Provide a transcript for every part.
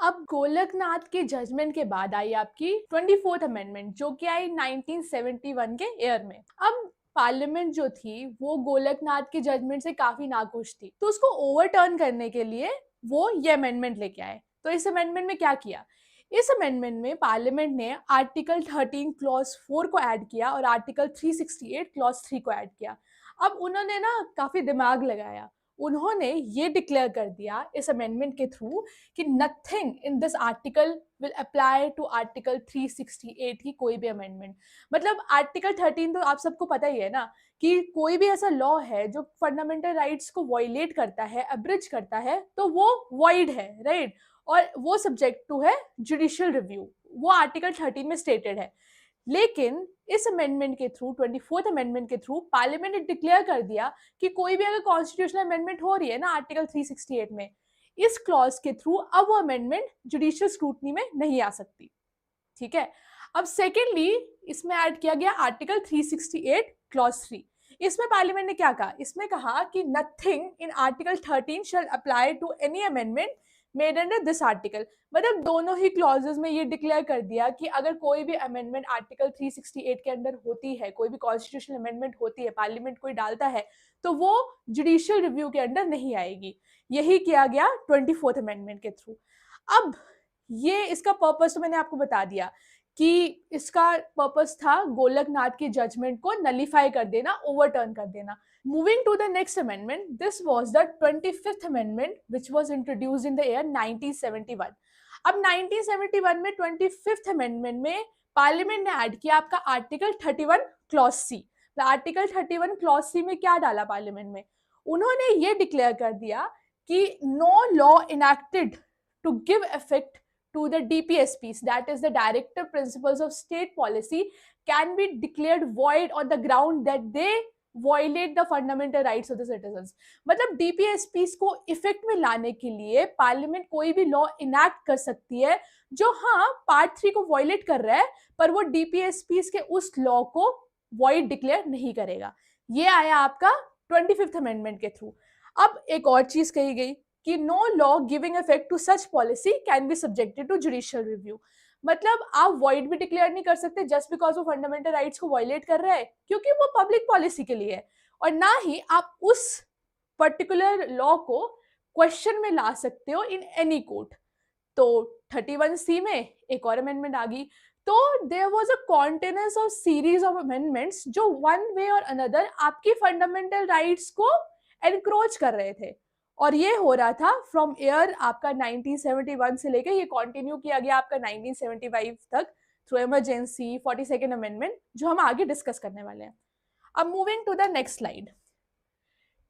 अब गोलकनाथ के जजमेंट के बाद आई आपकी 24th अमेंडमेंट जो कि आई 1971 के ईयर में। अब पार्लियामेंट जो थी वो गोलकनाथ के जजमेंट से काफी नाखुश थी, तो उसको ओवरटर्न करने के लिए वो ये अमेंडमेंट लेके आए। तो इस अमेंडमेंट में क्या किया, इस अमेंडमेंट में पार्लियामेंट ने आर्टिकल 13 क्लॉज 4 को ऐड किया और आर्टिकल 368 क्लॉज 3 को ऐड किया। अब उन्होंने ना काफी दिमाग लगाया, उन्होंने ये डिक्लेयर कर दिया इस अमेंडमेंट के थ्रू कि nothing in this article will apply to article 368 की कोई भी अमेंडमेंट। मतलब आर्टिकल 13 तो आप सबको पता ही है ना, कि कोई भी ऐसा लॉ है जो फंडामेंटल राइट्स को वॉयलेट करता है, अब्रिज करता है, तो वो वॉइड है, राइट, और वो सब्जेक्ट टू है जुडिशियल रिव्यू, वो आर्टिकल 13 में स्टेटेड है। लेकिन इस अमेंडमेंट के थ्रू, 24th अमेंडमेंट के थ्रू, पार्लियामेंट ने डिक्लेयर कर दिया कि कोई भी अगर कॉन्स्टिट्यूशनल अमेंडमेंट हो रही है ना आर्टिकल 368 में, इस क्लॉज के थ्रू अब वो अमेंडमेंट जुडिशियल स्क्रूटनी में नहीं आ सकती। ठीक है। अब सेकेंडली इसमें ऐड किया गया आर्टिकल 368 क्लॉज 3। इसमें पार्लियामेंट ने क्या कहा, इसमें कहा कि nothing in article 13 shall apply to any amendment made under this article. मतलब दोनों ही क्लॉजेस में ये डिक्लेयर कर दिया कि अगर कोई भी अमेंडमेंट आर्टिकल 368 के अंदर होती है, कोई भी कॉन्स्टिट्यूशनल अमेंडमेंट होती है, पार्लियामेंट कोई डालता है, तो वो जुडिशियल रिव्यू के अंडर नहीं आएगी। यही किया गया 24th अमेंडमेंट के थ्रू। अब ये इसका पर्पस तो मैंने आपको बता दिया कि इसका पर्पस था गोलकनाथ के जजमेंट को नलीफाई कर देना, ओवरटर्न कर देना। Moving to the next amendment, this was the 25th amendment which was introduced in the year 1971। अब 1971 में 25th अमेंडमेंट में पार्लियामेंट ने ऐड किया आपका article 31 clause C. Article 31 clause C में क्या डाला पार्लियामेंट में, उन्होंने ये डिक्लेयर कर दिया कि no law enacted to give effect to the DPSPs, that is the Directive Principles of State Policy, can be declared void on the ground that they violate the fundamental rights of the citizens। मतलब DPSPs को effect में लाने के लिए parliament कोई भी law enact कर सकती है जो हाँ पार्ट 3 को वॉयलेट कर रहा है, पर वो DPSPs के उस लॉ को वॉइड डिक्लेयर नहीं करेगा। ये आया आपका 25th अमेंडमेंट के थ्रू। अब एक और चीज कही गई कि no law giving effect to such policy can be subjected to judicial review. मतलब आप वॉइड भी डिक्लेयर नहीं कर सकते जस्ट बिकॉज वो फंडामेंटल राइट्स को वायलेट कर रहा है, क्योंकि वो पब्लिक पॉलिसी के लिए है, और ना ही आप उस पर्टिकुलर लॉ को क्वेश्चन में ला सकते हो इन एनी कोर्ट। तो 31C में एक और अमेंडमेंट आ गई। तो there was a continuous of series of amendments जो वन वे और अनदर आपकी फंडामेंटल राइट्स को एनक्रोच कर रहे थे, और ये हो रहा था फ्रॉम ईयर आपका 1971 से लेकर ये कंटिन्यू किया गया आपका 1975 तक थ्रू इमरजेंसी 42nd अमेंडमेंट, जो हम आगे डिस्कस करने वाले हैं। अब moving to the next slide,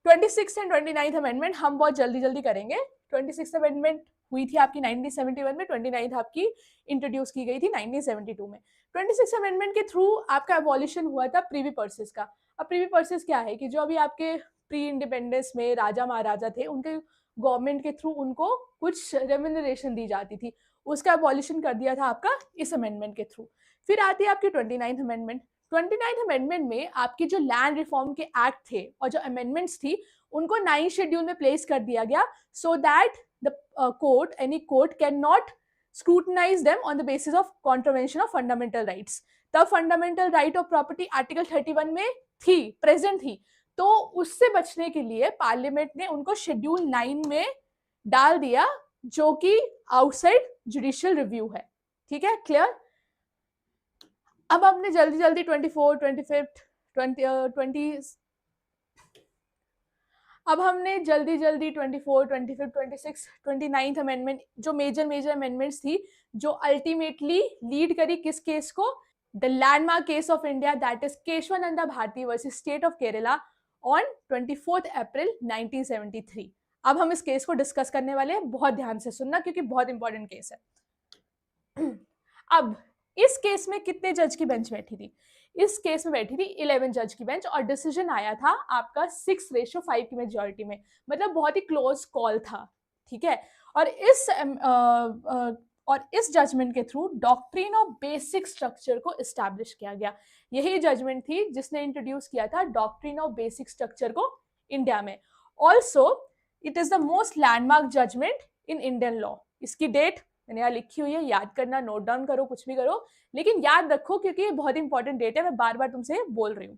26th and 29th amendment हम बहुत जल्दी जल्दी करेंगे। 26th अमेंडमेंट हुई थी आपकी 1971 में, 29th आपकी इंट्रोड्यूस की गई थी 1972 में। 26th अमेंडमेंट के थ्रू आपका एबॉलिशन हुआ था प्रीवी पर्सेस का। अब प्रीवी पर्सेस क्या है कि जो अभी आपके प्री इंडिपेंडेंस में राजा महाराजा थे, उनके गवर्नमेंट के थ्रू उनको कुछ रेम्यूनरेशन दी जाती थी, उसका एबॉलिशन कर दिया था आपका इस अमेंडमेंट के थ्रू। फिर आती है आपकी 29th अमेंडमेंट। 29th अमेंडमेंट में आपकी जो लैंड रिफॉर्म के एक्ट थे और जो अमेंडमेंट्स थी उनको 9th शेड्यूल में प्लेस कर दिया गया, so that the court, any court can not scrutinize them on the basis of contravention of fundamental rights। तब fundamental right of property article 31 में थी, प्रेजेंट थी, तो उससे बचने के लिए पार्लियामेंट ने उनको शेड्यूल 9 में डाल दिया, जो कि आउटसाइड जुडिशियल रिव्यू है। ठीक है, क्लियर। अब हमने जल्दी जल्दी 24, 25, 20 अब हमने जल्दी जल्दी 24, 25, 26, 29th अमेंडमेंट जो मेजर अमेंडमेंट्स थी, जो अल्टीमेटली लीड करी किस केस को, the landmark case of India, that is Kesavananda Bharati versus state of Kerala on 24 April 1973। अब हम इस केस को डिस्कस करने वाले हैं, बहुत ध्यान से सुनना क्योंकि बहुत इंपॉर्टेंट केस है। अब इस केस में कितने जज की बेंच बैठी थी, इस केस में बैठी थी 11 जज की बेंच, और डिसीजन आया था आपका 6:5 की मेजॉरिटी में, मतलब बहुत ही क्लोज कॉल था। ठीक है, और इस जजमेंट के through doctrine of basic structure को एस्टैब्लिश किया गया। यही जजमेंट थी जिसने इंट्रोड्यूस किया था डॉक्ट्रिन ऑफ बेसिक स्ट्रक्चर को इंडिया में। Also it is the most landmark judgment in Indian law. इसकी डेट मैंने यहाँ लिखी हुई है, याद करना, नोट डाउन करो, कुछ भी करो, लेकिन याद रखो क्योंकि ये बहुत इंपॉर्टेंट डेट है, मैं बार बार तुमसे बोल रही हूँ।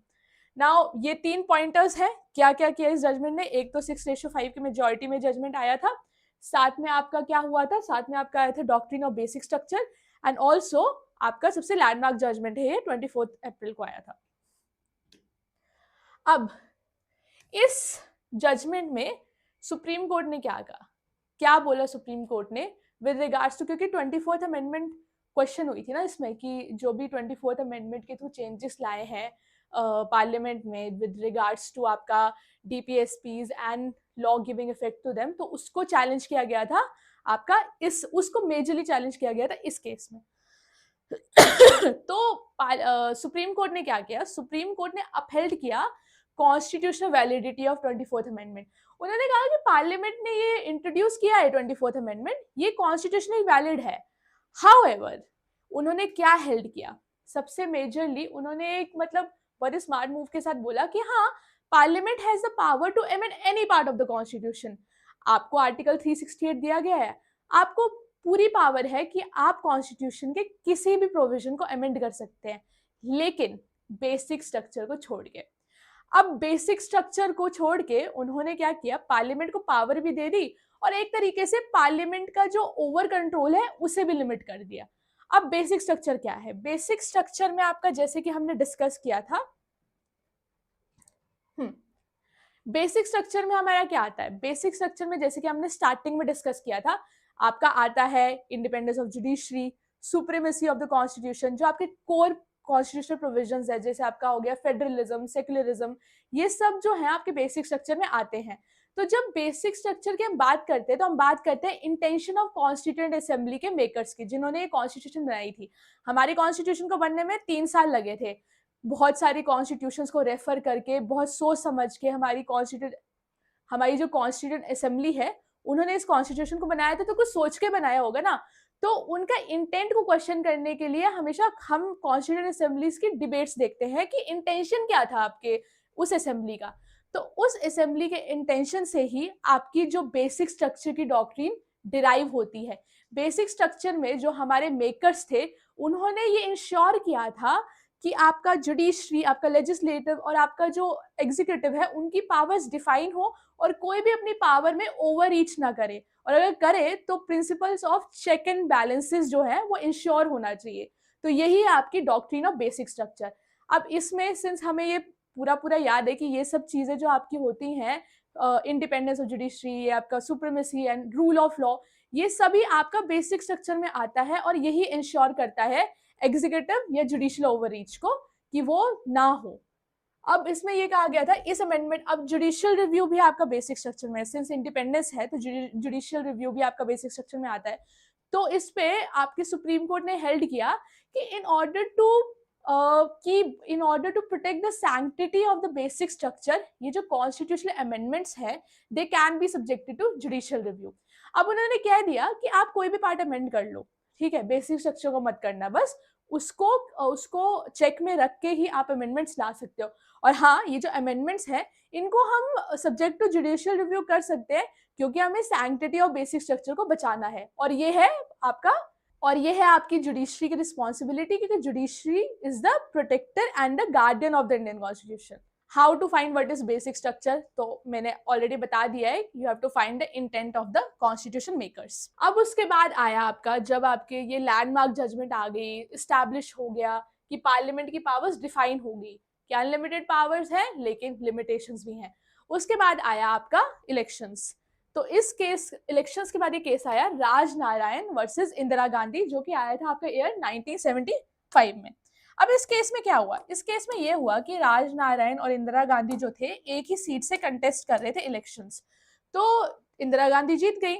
नाउ ये 3 पॉइंटर्स है, क्या क्या किया इस जजमेंट ने। एक तो 6:5 की मेजोरिटी में जजमेंट आया था, साथ में आपका क्या हुआ था, साथ में आपका आया था doctrine of basic structure, and also आपका सबसे लैंडमार्क जजमेंट है ये 24 अप्रैल को आया था। अब इस जजमेंट में सुप्रीम कोर्ट ने क्या कहा, क्या बोला सुप्रीम कोर्ट ने विद रिगार्ड्स टू, क्योंकि 24th अमेंडमेंट क्वेश्चन हुई थी ना इसमें कि जो भी 24th अमेंडमेंट के थ्रू चेंजेस लाए हैं पार्लियामेंट में विद रिगार्ड्स टू आपका DPSPs and law giving effect to them, तो उसको चैलेंज किया गया था आपका, उसको मेजरली चैलेंज किया गया था इस केस में। तो सुप्रीम कोर्ट ने क्या किया, सुप्रीम कोर्ट ने अपहेल्ड किया constitutional validity of 24th amendment. उन्होंने कहा कि पार्लियामेंट ने ये इंट्रोड्यूस किया है 24th अमेंडमेंट, ये कॉन्स्टिट्यूशनली वैलिड है। हाउएवर उन्होंने क्या हेल्ड किया, सबसे मेजरली उन्होंने एक मतलब बड़े स्मार्ट मूव के साथ बोला कि हाँ, parliament has the power to amend any part of the constitution. आपको आर्टिकल 368 दिया गया है, आपको पूरी पावर है कि आप कॉन्स्टिट्यूशन के किसी भी प्रोविजन को अमेंड कर सकते हैं, लेकिन बेसिक स्ट्रक्चर को छोड़ के। अब बेसिक स्ट्रक्चर को छोड़ के उन्होंने क्या किया, पार्लियामेंट को पावर भी दे दी और एक तरीके से पार्लियामेंट का जो ओवर कंट्रोल है उसे भी लिमिट कर दिया। अब बेसिक स्ट्रक्चर क्या है, बेसिक स्ट्रक्चर में आपका जैसे कि हमने डिस्कस किया था, बेसिक स्ट्रक्चर में हमारा क्या आता है, बेसिक स्ट्रक्चर में जैसे कि हमने स्टार्टिंग में डिस्कस किया था, आपका आता है independence of judiciary, supremacy of the constitution, जो आपके कोर कॉन्स्टिट्यूशनल प्रोविजंस है, जैसे आपका हो गया फेडरलिज्म, सेक्युलरिज्म, ये सब जो है आपके बेसिक स्ट्रक्चर में आते हैं। तो जब बेसिक स्ट्रक्चर की हम बात करते हैं तो हम बात करते हैं इंटेंशन ऑफ कॉन्स्टिट्यूएंट असेंबली के मेकर्स की, जिन्होंने ये कॉन्स्टिट्यूशन बनाई थी। हमारी कॉन्स्टिट्यूशन को बनने में 3 साल लगे थे, बहुत सारी कॉन्स्टिट्यूशंस को रेफर करके, बहुत सोच समझ के हमारी जो कॉन्स्टिट्यूएंट असेंबली है उन्होंने इस कॉन्स्टिट्यूशन को बनाया था, तो कुछ सोच के बनाया होगा ना। तो उनका इंटेंट को क्वेश्चन करने के लिए हमेशा हम कॉन्स्टिट्यूएंट असेंबलीज की डिबेट्स देखते हैं कि इंटेंशन क्या था आपके उस असेंबली का। तो उस असेंबली के इंटेंशन से ही आपकी जो बेसिक स्ट्रक्चर की डॉक्ट्रिन डिराइव होती है। बेसिक स्ट्रक्चर में जो हमारे मेकर्स थे उन्होंने ये इंश्योर किया था कि आपका जुडिशरी, आपका लेजिस्लेटिव और आपका जो एग्जीक्यूटिव है उनकी पावर्स डिफाइन हो और कोई भी अपनी पावर में ओवर रीच ना करे, और अगर करे तो principles of check and balances जो है वो इंश्योर होना चाहिए। तो यही है आपकी डॉक्ट्रिन ऑफ बेसिक स्ट्रक्चर। अब इसमें सिंस हमें ये पूरा याद है कि ये सब चीजें जो आपकी होती हैं, इंडिपेंडेंस ऑफ जुडिशरी, आपका supremacy and rule of law, ये सभी आपका बेसिक स्ट्रक्चर में आता है और यही इंश्योर करता है एग्जीक्यूटिव या जुडिशियल ओवररीच को कि वो ना हो। अब इसमें ये कहा गया था इस अमेंडमेंट, अब जुडिशियल रिव्यू भी आपका बेसिक स्ट्रक्चर में है, सिंस इंडिपेंडेंस है तो जुडिशियल रिव्यू भी आपका बेसिक स्ट्रक्चर में आता है। तो इस पे आपके सुप्रीम कोर्ट ने हेल्ड किया कि in order to protect the sanctity of the basic structure, ये जो कॉन्स्टिट्यूशनल अमेंडमेंट्स है they can be subjected to judicial review. अब उन्होंने कह दिया कि आप कोई भी पार्ट अमेंड कर लो, ठीक है, बेसिक स्ट्रक्चर को मत करना, बस उसको चेक में रख के ही आप अमेंडमेंट्स ला सकते हो। और हाँ, ये जो अमेंडमेंट्स है इनको हम सब्जेक्ट टू जुडिशियल रिव्यू कर सकते हैं क्योंकि हमें सैंक्टिटी ऑफ बेसिक स्ट्रक्चर को बचाना है, और ये है आपकी जुडिशरी की रिस्पॉन्सिबिलिटी, क्योंकि judiciary is the protector and the guardian of the Indian constitution. How to find what is basic structure, तो मैंने ऑलरेडी बता दिया है, you have to find the intent of the constitution makers. अब उसके बाद आया आपका, जब आपके ये लैंडमार्क जजमेंट आ गई, इस्टेब्लिश हो गया कि पार्लियामेंट की पावर्स डिफाइन होगी कि अनलिमिटेड पावर्स है लेकिन लिमिटेशंस भी हैं। उसके बाद आया आपका इलेक्शंस। तो इस केस इलेक्शंस के बाद ये केस आया राजनारायण वर्सेस इंदिरा गांधी, जो कि आया था आपका ईयर 1975 में। अब इस केस में क्या हुआ, इस केस में ये हुआ कि राजनारायण और इंदिरा गांधी जो थे एक ही सीट से कंटेस्ट कर रहे थे इलेक्शंस। तो इंदिरा गांधी जीत गई,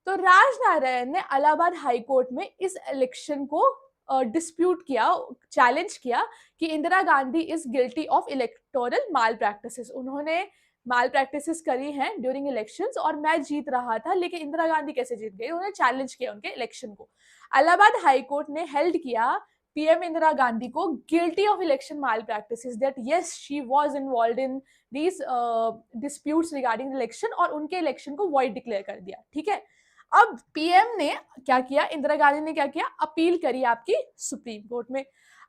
तो राजनारायण ने इलाहाबाद हाई कोर्ट में इस इलेक्शन को डिस्प्यूट किया, चैलेंज किया कि Indira Gandhi is guilty of electoral mall practices. उन्होंने माल प्रैक्टिसेस करी हैं ड्यूरिंग इलेक्शंस और मैं जीत रहा था, लेकिन इंदिरा गांधी कैसे जीत गई, उन्होंने चैलेंज किया उनके इलेक्शन को। इलाहाबाद हाई कोर्ट ने हेल्ड किया पीएम इंदिरा गांधी को guilty of election mall practices, that yes she was involved in these disputes regarding election, और उनके इलेक्शन को वॉइड डिक्लेयर कर दिया। ठीक है, अब पीएम ने क्या किया, इंदिरा गांधी ने क्या किया, अपील करी आपकी सुप्रीम कोर्ट में।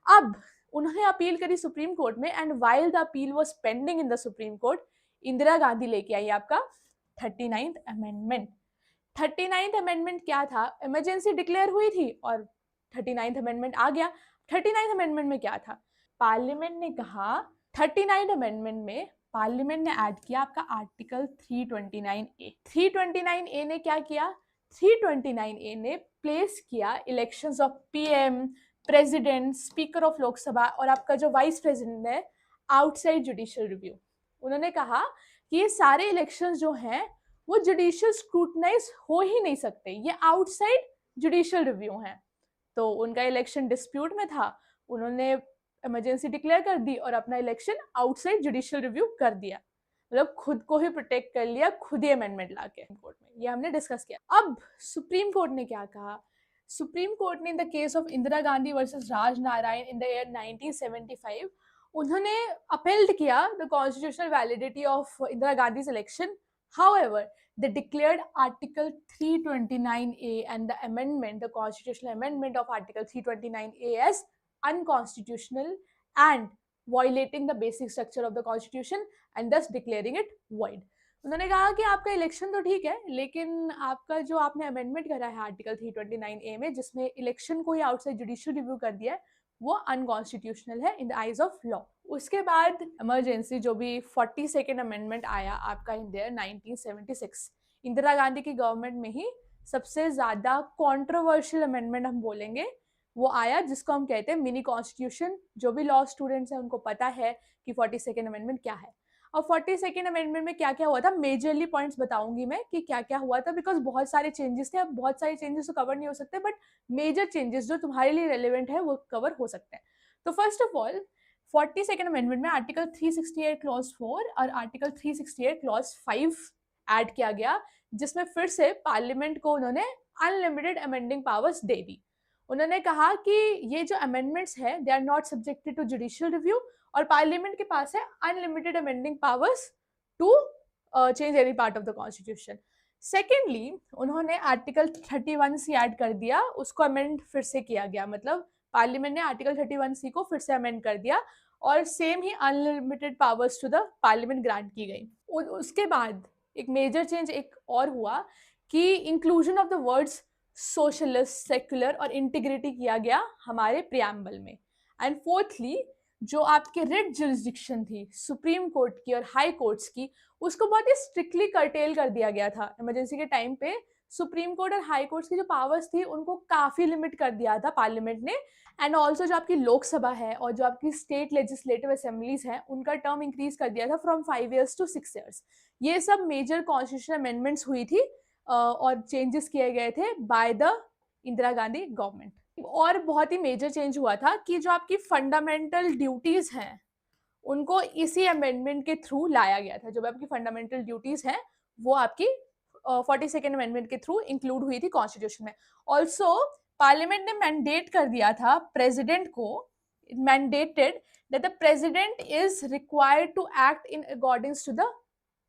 अब उन्होंने अपील करी सुप्रीम कोर्ट में, and while the appeal was pending in the supreme court, Indira Gandhi लेके आई आपका 39th अमेंडमेंट। 39th अमेंडमेंट क्या था, इमरजेंसी डिक्लेयर हुई थी और 39th अमेंडमेंट आ गया। 39th अमेंडमेंट में क्या था, पार्लियामेंट ने कहा, 39th अमेंडमेंट में पार्लियामेंट ने ऐड किया आपका आर्टिकल 329A। 329A ने क्या किया, 329A ने प्लेस किया elections of PM, president, speaker of Lok Sabha और आपका जो वाइस प्रेसिडेंट है आउटसाइड जुडिशियल रिव्यू। उन्होंने कहा कि ये सारे इलेक्शंस जो हैं वो जुडिशियल स्क्रूटनाइज हो ही नहीं सकते, ये आउटसाइड जुडिशियल रिव्यू हैं। तो उनका इलेक्शन डिस्प्यूट में था, उन्होंने इमरजेंसी डिक्लेयर कर दी और अपना इलेक्शन आउटसाइड जुडिशियल रिव्यू कर दिया, मतलब खुद को ही प्रोटेक्ट कर लिया, खुद ही अमेंडमेंट लाके कोर्ट में। ये हमने डिस्कस किया। अब सुप्रीम कोर्ट ने क्या कहा, सुप्रीम कोर्ट ने in the case of Indira Gandhi versus Raj Narayan in the year 1975 उन्होंने अपील्ड किया the constitutional validity of Indira Gandhi election. However, they declared Article 329A and the amendment, the constitutional amendment of Article 329A as unconstitutional and violating the basic structure of the constitution and thus declaring it void. उन्होंने कहा कि आपका election तो ठीक है, लेकिन आपका जो आपने अमेंडमेंट करा है आर्टिकल 329A में, जिसमें इलेक्शन को ही आउटसाइड जुडिशियल रिव्यू कर दिया है, वो अनकॉन्स्टिट्यूशनल है in the eyes of law. उसके बाद इमरजेंसी जो भी 42nd अमेंडमेंट आया आपका इन ईयर 1976, इंदिरा गांधी की गवर्नमेंट में ही सबसे ज्यादा कंट्रोवर्शियल अमेंडमेंट हम बोलेंगे वो आया, जिसको हम कहते हैं मिनी कॉन्स्टिट्यूशन। जो भी लॉ स्टूडेंट्स हैं उनको पता है कि 42nd अमेंडमेंट क्या है। और 42nd अमेंडमेंट में क्या क्या हुआ था, मेजरली पॉइंट्स बताऊंगी मैं कि क्या क्या हुआ था, बिकॉज बहुत सारे चेंजेस थे। अब बहुत सारे चेंजेस तो कवर नहीं हो सकते, बट मेजर चेंजेस जो तुम्हारे लिए रेलिवेंट है वो कवर हो सकते हैं। तो first of all 42nd amendment में आर्टिकल 368 क्लॉज 4 और आर्टिकल 368 क्लॉज 5 ऐड किया गया, जिसमें फिर से पार्लियामेंट को उन्होंने अनलिमिटेड अमेंडिंग पावर्स दे दी। उन्होंने कहा कि ये जो अमेंडमेंट्स है they are not subjected to judicial review, और पार्लियामेंट के पास है unlimited amending powers to change any part of the constitution. Secondly उन्होंने आर्टिकल 31C ऐड कर दिया, उसको अमेंड फिर से किया गया, मतलब पार्लियामेंट ने आर्टिकल 31C को फिर से अमेंड कर दिया और सेम ही unlimited powers to the parliament grant की गई। उसके बाद एक मेजर चेंज एक और हुआ कि inclusion of the words socialist, secular और इंटीग्रिटी किया गया हमारे प्रियम्बल में। एंड फोर्थली जो आपके रिट जुरिस्डिक्शन थी सुप्रीम कोर्ट की और हाई कोर्ट्स की, उसको बहुत ही स्ट्रिक्टली कर्टेल कर दिया गया था। इमरजेंसी के टाइम पे सुप्रीम कोर्ट और हाई कोर्ट्स की जो पावर्स थी उनको काफी लिमिट कर दिया था पार्लियामेंट ने। एंड ऑल्सो जो आपकी लोकसभा है और जो आपकी स्टेट लेजिस्लेटिव असेंबलीज हैं उनका टर्म इंक्रीज कर दिया था फ्रॉम 5 years to 6 years। ये सब मेजर कॉन्स्टिट्यूशनल अमेंडमेंट्स हुई थी और चेंजेस किए गए थे by the Indira Gandhi government. और बहुत ही मेजर चेंज हुआ था कि जो आपकी फंडामेंटल ड्यूटीज हैं उनको इसी अमेंडमेंट के थ्रू लाया गया था। जो भी आपकी फंडामेंटल ड्यूटीज हैं वो आपकी 42nd अमेंडमेंट के थ्रू इंक्लूड हुई थी कॉन्स्टिट्यूशन में। ऑल्सो पार्लियामेंट ने मैंडेट कर दिया था प्रेसिडेंट को, mandated that the president is required to act in accordings to the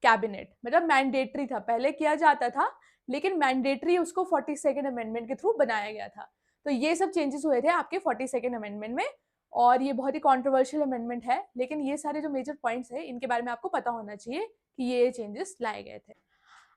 cabinet, मतलब मैंडेटरी था, पहले किया जाता था लेकिन मैंडेटरी उसको 42nd अमेंडमेंट के थ्रू बनाया गया था। तो ये सब चेंजेस हुए थे आपके 42nd अमेंडमेंट में, और ये बहुत ही कंट्रोवर्शियल अमेंडमेंट है, लेकिन ये सारे जो मेजर पॉइंट्स हैं इनके बारे में आपको पता होना चाहिए कि ये चेंजेस लाए गए थे।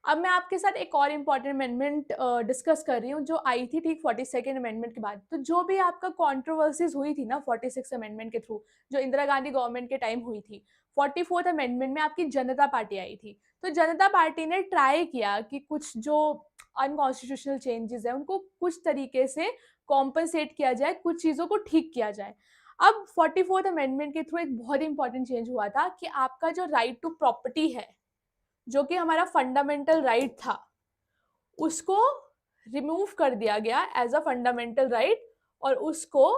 अब मैं आपके साथ एक और इम्पॉर्टेंट अमेंडमेंट डिस्कस कर रही हूँ जो आई थी ठीक 42nd अमेंडमेंट के बाद। तो जो भी आपका कॉन्ट्रोवर्सीज हुई थी ना 46 अमेंडमेंट के थ्रू, जो इंदिरा गांधी गवर्नमेंट के टाइम हुई थी, 44th अमेंडमेंट में आपकी जनता पार्टी आई थी। तो जनता पार्टी ने ट्राई किया कि कुछ जो अनकॉन्स्टिट्यूशनल चेंजेस है उनको कुछ तरीके से कॉम्पनसेट किया जाए, कुछ चीज़ों को ठीक किया जाए। अब 44th अमेंडमेंट के थ्रू एक बहुत इंपॉर्टेंट चेंज हुआ था कि आपका जो राइट टू प्रॉपर्टी है, जो कि हमारा फंडामेंटल राइट था, उसको रिमूव कर दिया गया एज अ फंडामेंटल राइट, और उसको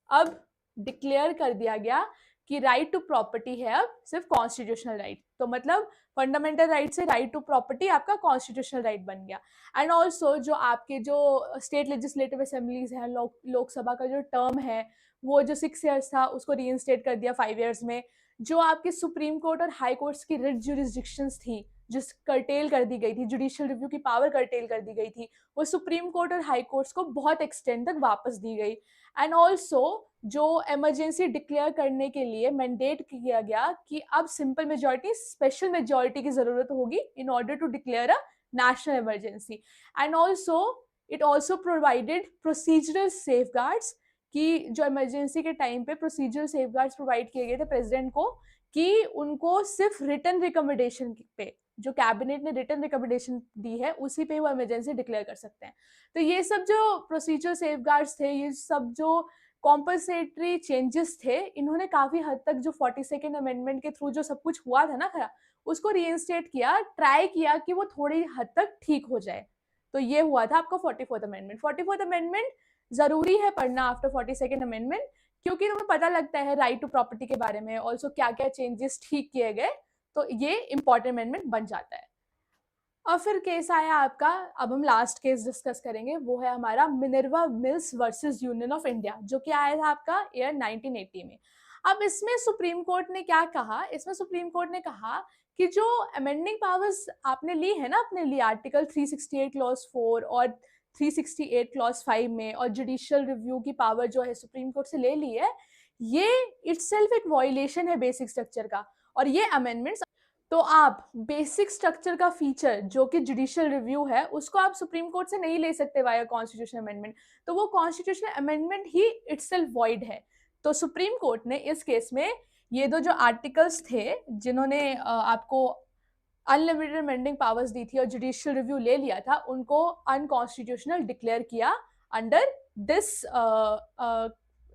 अब डिक्लेयर कर दिया गया कि राइट टू प्रॉपर्टी है अब सिर्फ कॉन्स्टिट्यूशनल राइट। तो मतलब फंडामेंटल राइट से राइट टू प्रॉपर्टी आपका कॉन्स्टिट्यूशनल राइट बन गया। एंड ऑल्सो जो आपके जो स्टेट लेजिस्लेटिव असेंबलीज हैं, लोकसभा का जो टर्म है वो जो 6 years था उसको रीइंस्टेट कर दिया 5 years में। जो आपके सुप्रीम कोर्ट और हाई कोर्ट्स की रिट जुरिस्डिक्शंस थी जिस कर्टेल कर दी गई थी, जुडिशियल रिव्यू की पावर कर्टेल कर दी गई थी, वो सुप्रीम कोर्ट और हाई कोर्ट्स को बहुत एक्सटेंड तक वापस दी गई। एंड ऑल्सो जो इमरजेंसी डिक्लेयर करने के लिए मैंडेट किया गया कि अब सिंपल मेजॉरिटी स्पेशल मेजॉरिटी की जरूरत होगी in order to declare a national emergency. And also it also provided procedural safeguards कि जो इमरजेंसी के टाइम पे प्रोसीजरल सेफगार्ड्स प्रोवाइड किए गए थे प्रेसिडेंट को कि उनको सिर्फ रिटन रिकमेंडेशन पे, जो कैबिनेट ने रिटन रिकमेंडेशन दी है उसी पे वो इमरजेंसी डिक्लेयर कर सकते हैं। तो ये सब जो प्रोसीजरल सेफगार्ड्स थे, ये सब जो कॉम्पनसेटरी चेंजेस थे, इन्होंने काफी हद तक जो 42nd अमेंडमेंट के थ्रू जो सब कुछ हुआ था ना खरा, उसको रीइंस्टेट किया, ट्राई किया कि वो थोड़ी हद तक ठीक हो जाए। तो ये हुआ था आपका 44th अमेंडमेंट। 44th अमेंडमेंट जरूरी है पढ़ना आफ्टर 42nd अमेंडमेंट, क्योंकि तुम्हें पता लगता है राइट टू प्रॉपर्टी के बारे में, ऑल्सो क्या क्या चेंजेस ठीक किए गए, तो ये इंपॉर्टेंट अमेंडमेंट बन जाता है। और फिर केस आया आपका, अब हम लास्ट केस डिस्कस करेंगे, वो है हमारा Minerva mills versus union of India, जो कि आया था आपका ईयर 1980 में। अब इसमें सुप्रीम कोर्ट ने क्या कहा, इसमें सुप्रीम कोर्ट ने कहा कि जो अमेंडिंग पावर्स आपने ली है ना अपने लिए आर्टिकल 368 क्लॉज 4 और 368 क्लॉज 5 में, और जुडिशियल रिव्यू की पावर जो है सुप्रीम कोर्ट से ले ली है, ये इटसेल्फ एक वॉयलेशन है बेसिक स्ट्रक्चर का। और ये अमेंडमेंट्स, तो आप बेसिक स्ट्रक्चर का फीचर जो कि जुडिशियल रिव्यू है, उसको आप सुप्रीम कोर्ट से नहीं ले सकते वाया कॉन्स्टिट्यूशन अमेंडमेंट, तो वो कॉन्स्टिट्यूशन अमेंडमेंट ही इटसेल्फ वॉइड है। तो सुप्रीम कोर्ट ने इस केस में ये दो जो आर्टिकल्स थे जिन्होंने आपको अनलिमिटेड अमेंडिंग पावर्स दी थी और जुडिशियल रिव्यू ले लिया था, उनको अनकॉन्स्टिट्यूशनल डिक्लेयर किया under this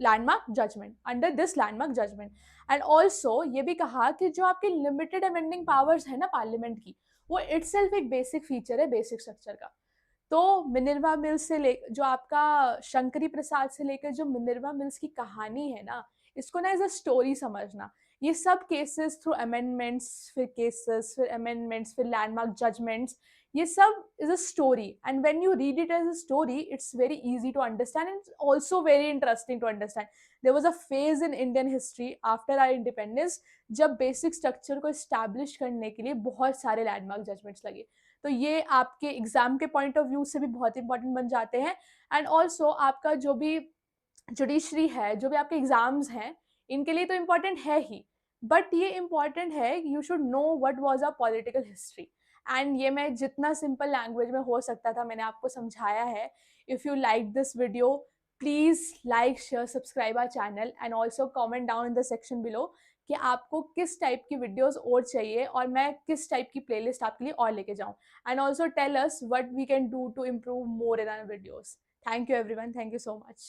landmark judgment, under this landmark judgment. And also ये भी कहा कि जो आपके लिमिटेड अमेंडिंग पावर्स है ना पार्लियामेंट की, वो इटसेल्फ एक बेसिक फीचर है बेसिक स्ट्रक्चर का। तो मिनर्वा मिल्स से ले जो आपका शंकरी प्रसाद से लेकर जो मिनर्वा मिल्स की कहानी है ना, इसको ना एज अ स्टोरी समझना। ये सब केसेस थ्रू अमेंडमेंट्स, फिर केसेस, फिर अमेंडमेंट्स, फिर लैंडमार्क जजमेंट्स, ये सब is a story, and when you read it as a story it's very easy to understand and also very interesting to understand. There was a phase in Indian history after our independence जब basic structure को establish करने के लिए बहुत सारे landmark judgments लगे। तो ये आपके एग्जाम के पॉइंट ऑफ व्यू से भी बहुत इंपॉर्टेंट बन जाते हैं। एंड ऑल्सो आपका जो भी जुडिशरी है, जो भी आपके एग्जाम्स हैं, इनके लिए तो इम्पॉर्टेंट है ही, बट ये इम्पॉर्टेंट है you should know what was a political history. And ये मैं जितना सिंपल लैंग्वेज में हो सकता था मैंने आपको समझाया है। If you like this video, please like share subscribe our channel and also comment down in the section below कि आपको किस टाइप की वीडियोस और चाहिए और मैं किस टाइप की प्लेलिस्ट आपके लिए और लेके जाऊँ। And also tell us what we can do to improve more in our videos. Thank you everyone, thank you so much.